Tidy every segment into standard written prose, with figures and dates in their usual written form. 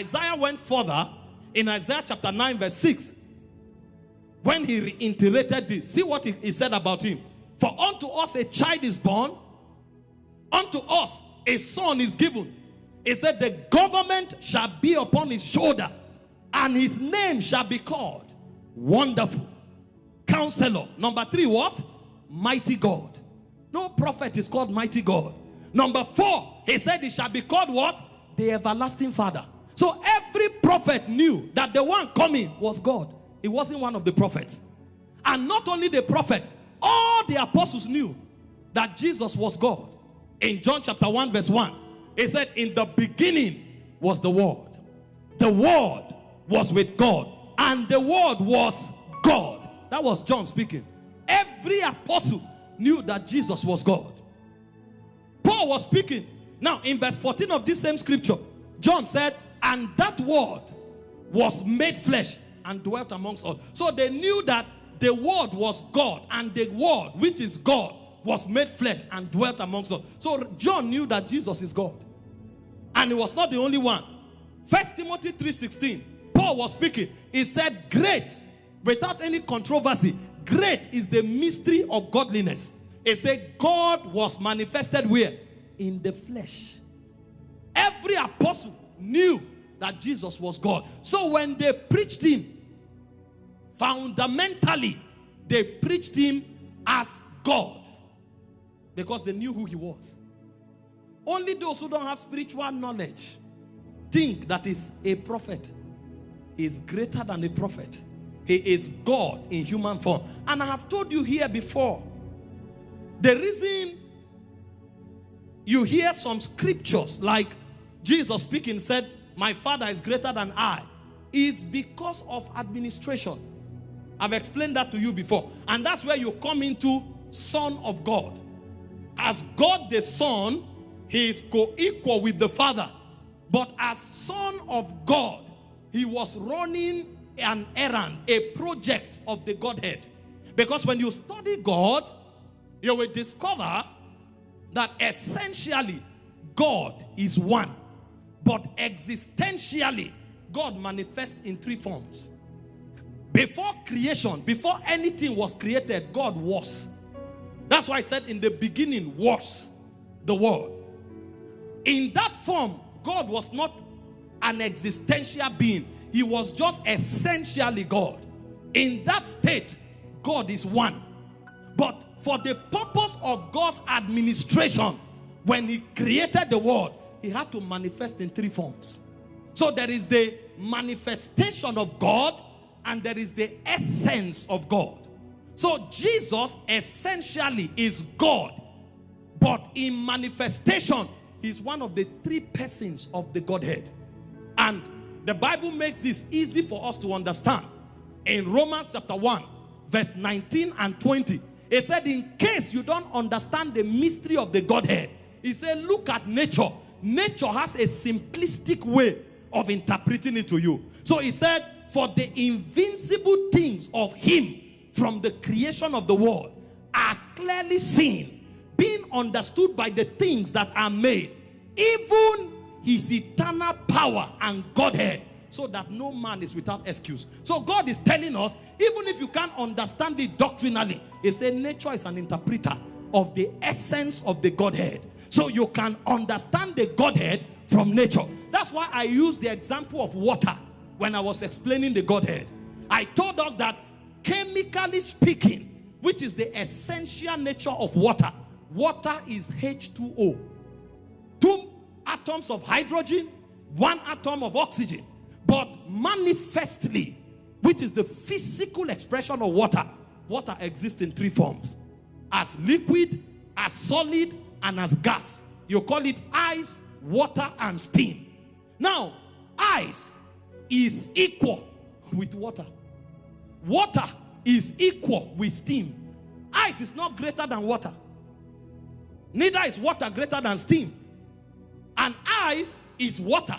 Isaiah went further in Isaiah chapter 9 verse 6. When he reiterated this, see what he said about him. For unto us a child is born, unto us a son is given. He said the government shall be upon his shoulder, and his name shall be called Wonderful Counselor. Number 3, what? Mighty God. No prophet is called Mighty God. Number 4, he said he shall be called what? The Everlasting Father. So every prophet knew that the one coming was God. He wasn't one of the prophets. And not only the prophet, all the apostles knew that Jesus was God. In John chapter 1 verse 1, he said, in the beginning was the Word. The Word was with God, and the Word was God. That was John speaking. Every apostle knew that Jesus was God. Paul was speaking. Now in verse 14 of this same scripture, John said, and that Word was made flesh and dwelt amongst us. So they knew that the Word was God, and the Word, which is God, was made flesh and dwelt amongst us. So John knew that Jesus is God. And he was not the only one. 1 Timothy 3:16, Paul was speaking. He said, great, without any controversy, great is the mystery of godliness. He said, God was manifested where? In the flesh. Every apostle knew that Jesus was God. So when they preached him, fundamentally, they preached him as God, because they knew who he was. Only those who don't have spiritual knowledge think that is a prophet. He is greater than a prophet. He is God in human form. And I have told you here before, the reason you hear some scriptures like Jesus speaking said, my Father is greater than I, is because of administration. I've explained that to you before. And that's where you come into Son of God. As God the Son, he is co-equal with the Father. But as Son of God, he was running an errand, a project of the Godhead. Because when you study God, you will discover that essentially God is one. But existentially, God manifests in 3 forms. Before creation, before anything was created, God was. That's why I said in the beginning was the Word. In that form, God was not an existential being. He was just essentially God. In that state, God is one. But for the purpose of God's administration, when he created the world, he had to manifest in 3 forms. So there is the manifestation of God, and there is the essence of God. So Jesus essentially is God, but in manifestation, he's one of the 3 persons of the Godhead. And the Bible makes this easy for us to understand. In Romans chapter 1, verse 19 and 20, it said, in case you don't understand the mystery of the Godhead, he said, look at nature. Nature has a simplistic way of interpreting it to you. So he said, for the invincible things of him from the creation of the world are clearly seen, being understood by the things that are made, even his eternal power and Godhead, so that no man is without excuse. So God is telling us, even if you can't understand it doctrinally, he said nature is an interpreter of the essence of the Godhead. So you can understand the Godhead from nature. That's why I used the example of water when I was explaining the Godhead. I told us that chemically speaking, which is the essential nature of water, water is H2O. 2 atoms of hydrogen, 1 atom of oxygen. But manifestly, which is the physical expression of water, water exists in 3 forms. As liquid, as solid, and as gas. You call it ice, water, and steam. Now, ice is equal with water. Water is equal with steam. Ice is not greater than water. Neither is water greater than steam. And ice is water.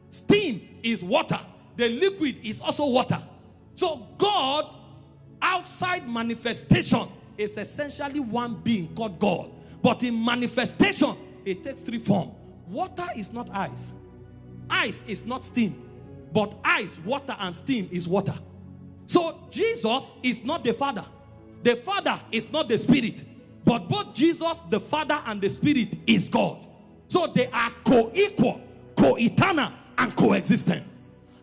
Steam is water. The liquid is also water. So God, outside manifestation, is essentially one being called God. But in manifestation, it takes 3 forms. Water is not ice. ice is not steam. But ice, water, and steam is water. So Jesus is not the Father. The Father is not the Spirit. But both Jesus, the Father, and the Spirit is God. So they are co-equal, co-eternal, and coexistent.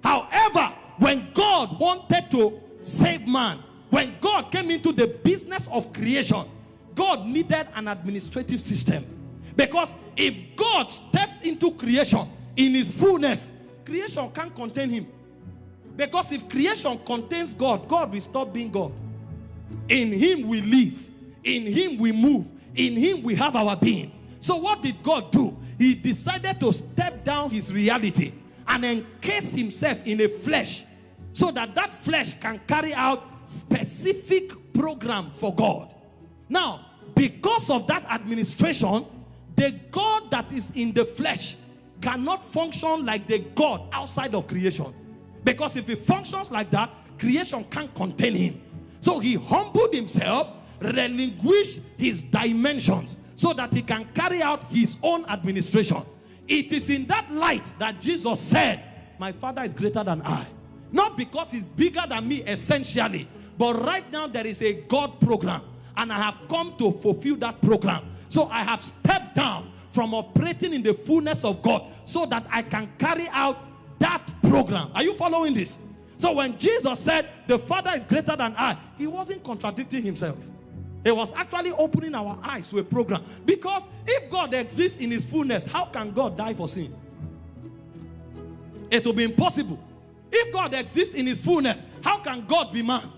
However, when God wanted to save man, when God came into the business of creation, God needed an administrative system. Because if God steps into creation in his fullness, creation can't contain him. Because if creation contains God, God will stop being God. In him we live. In him we move. In him we have our being. So what did God do? He decided to step down his reality and encase himself in a flesh, so that that flesh can carry out specific program for God. Now, because of that administration, the God that is in the flesh cannot function like the God outside of creation. Because if he functions like that, creation can't contain him. So he humbled himself, relinquished his dimensions, so that he can carry out his own administration. It is in that light that Jesus said, my Father is greater than I. Not because he's bigger than me essentially, but right now there is a God program, and I have come to fulfill that program. So I have stepped down from operating in the fullness of God, so that I can carry out that program. Are you following this? So when Jesus said the Father is greater than I, he wasn't contradicting himself. He was actually opening our eyes to a program. Because if God exists in his fullness, how can God die for sin? It will be impossible. If God exists in his fullness, how can God be man?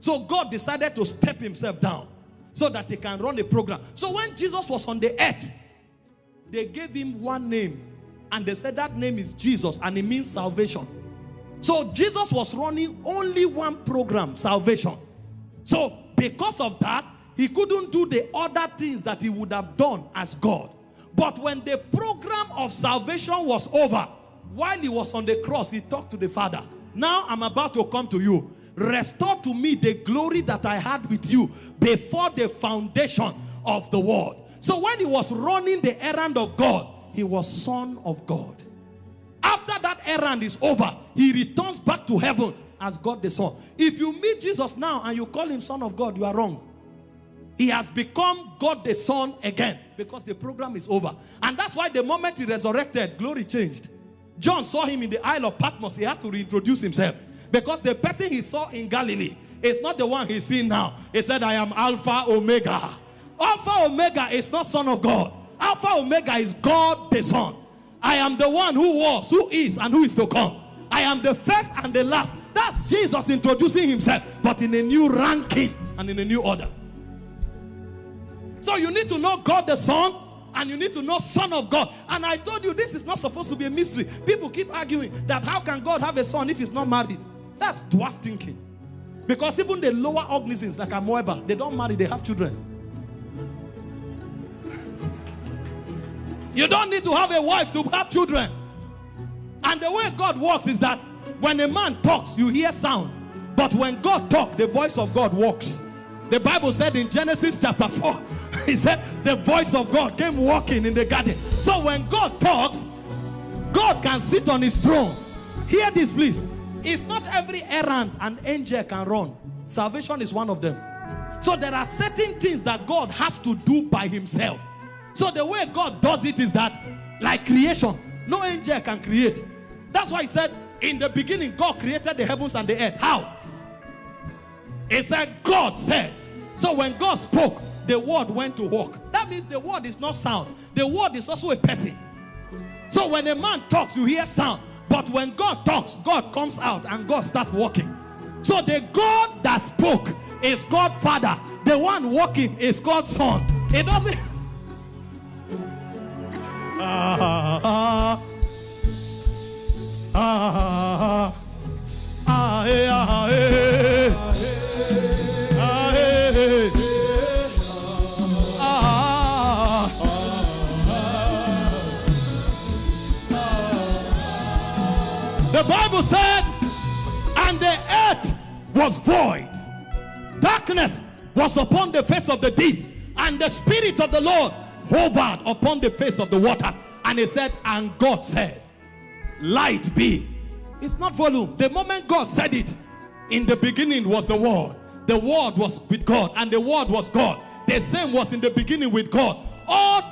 So God decided to step himself down so that he can run a program. So when Jesus was on the earth, they gave him one name, and they said that name is Jesus, and it means salvation. So Jesus was running only one program, salvation. So because of that, he couldn't do the other things that he would have done as God. But when the program of salvation was over, while he was on the cross, he talked to the Father. Now I'm about to come to you. Restore to me the glory that I had with you before the foundation of the world. So when he was running the errand of God, he was Son of God. After that errand is over, he returns back to heaven as God the Son. If you meet Jesus now and you call him Son of God, you are wrong. He has become God the Son again, because the program is over. And that's why the moment he resurrected, glory changed. John saw him in the Isle of Patmos. He had to reintroduce himself, because the person he saw in Galilee is not the one he's seeing now. He said, I am Alpha Omega. Alpha Omega is not Son of God. Alpha Omega is God the Son. I am the one who was, who is, and who is to come. I am the first and the last. That's Jesus introducing himself, but in a new ranking and in a new order. So you need to know God the Son, and you need to know Son of God. And I told you this is not supposed to be a mystery. People keep arguing that how can God have a son if he's not married? That's dwarf thinking. Because even the lower organisms like amoeba, they don't marry, they have children. You don't need to have a wife to have children. And the way God works is that when a man talks, you hear sound. But when God talks, the voice of God walks. The Bible said in Genesis chapter 4, he said the voice of God came walking in the garden. So when God talks, God can sit on his throne. Hear this, please. It's not every errand an angel can run. Salvation is one of them. So there are certain things that God has to do by himself. So the way God does it is that, like creation, no angel can create. That's why he said, in the beginning, God created the heavens and the earth. How? He said, God said. So when God spoke, the word went to work. That means the word is not sound. The word is also a person. So when a man talks, you hear sound. But when God talks, God comes out and God starts walking. So the God that spoke is God Father. The one walking is God Son. It doesn't... The Bible said, and the earth was void. Darkness was upon the face of the deep, and the Spirit of the Lord hovered upon the face of the waters. And he said, and God said. light be. It's not volume. The moment God said it, in the beginning was the Word. The Word was with God, and the Word was God. The same was in the beginning with God. All